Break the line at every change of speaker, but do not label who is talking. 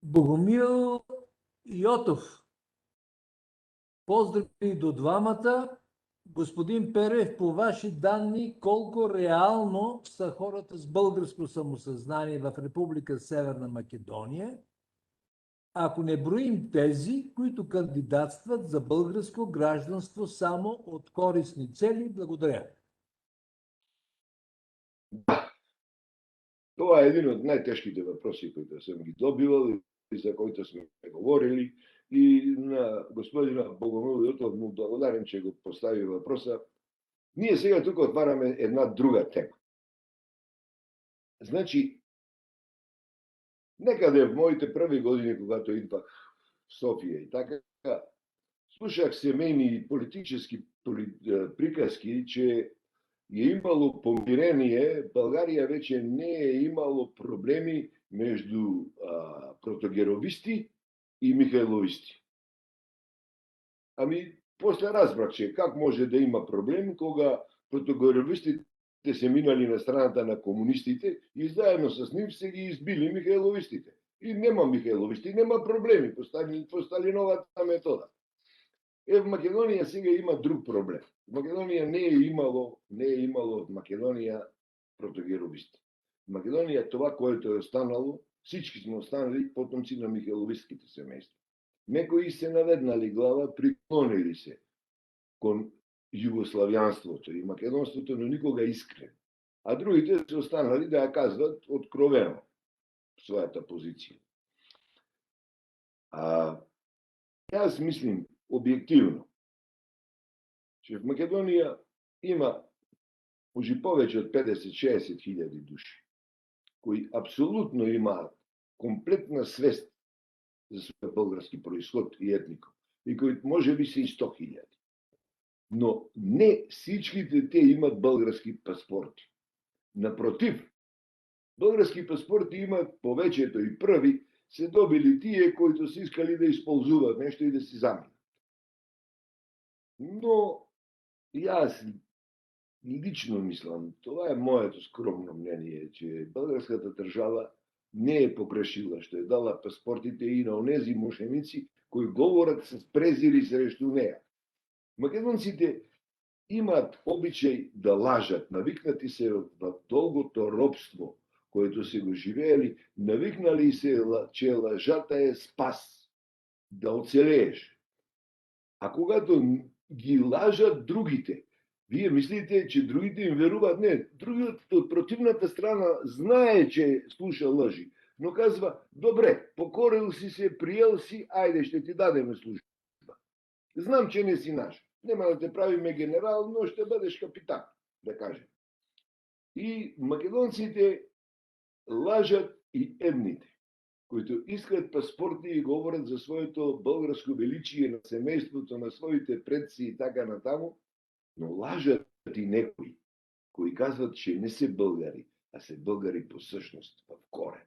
Богомил Йотов. Поздрави до двамата. Господин Перев, по ваши данни, колко реално са хората с българско самосъзнание в Република Северна Македония, ако не броим тези, които кандидатстват за българско гражданство само от корисни цели? Благодаря.
Това е един от най-тежките въпроси, които съм ги добивал и за които сме говорили. И на господина Богомил Йотов му благодарен, че го постави въпроса. Ние сега тук отваряме една друга тема. Значи, некъде в моите първи години, когато идвах в София и така, слушах семейни и политически приказки, че е имало помирение, България вече не е имало проблеми между протогеровисти и михайловисти. Ами, после разбрах, че как може да има проблем, кога протогеровистите се минали на страната на комунистите и заедно с ним се ги избили михайловистите. И нема михайловисти, нема проблеми по Сталиновата метода. В Македония сега има друг проблем. В Македония не е имало в Македония протогеровисти. В Македония това, което е останало, всички сме останали потомци на михайловистките семейства. Некои се наведнали глава, приклонили се кон югославянството и македонството, но никога искрено. А другите се останали да я казват откровено своята позиция. Аз мислим обективно, че в Македония има може повече от 50-60 хиляди души, кои абсолютно имаат комплетна свест за своя български произход и етнико, и кои може би са и 100 хиляди. Но не всичките те имат български паспорти. Напротив, български паспорти имат повечето и први се добили тие, които са искали да използват нещо и да си заминат. Но и аз лично мислям, това е моето скромно мнение, че българската държава не е погрешила, що е дала паспортите и на онези мошеници, кои говорят с презири срещу нея. Македонците имат обичай да лажат, навикнати се в дългото робство, което са го живеели, навикнали се, че лъжата е спас, да оцелееш. А когато ги лажат другите, вие мислите, че другите им веруват? Не, другият от противната страна знае, че слуша лъжи, но казва, добре, покорил си се, приел си, айде ще ти дадем служба. Знам, че не си наш. Нема да те правиме генерал, но ще бъдеш капитан, да кажем. И македонците лажат и едните, които искат паспорти и говорят за своето българско величие на семейството, на своите предци и така натамо, но лажат и некои, кои казват, че не са българи, а са българи по същност, в корен.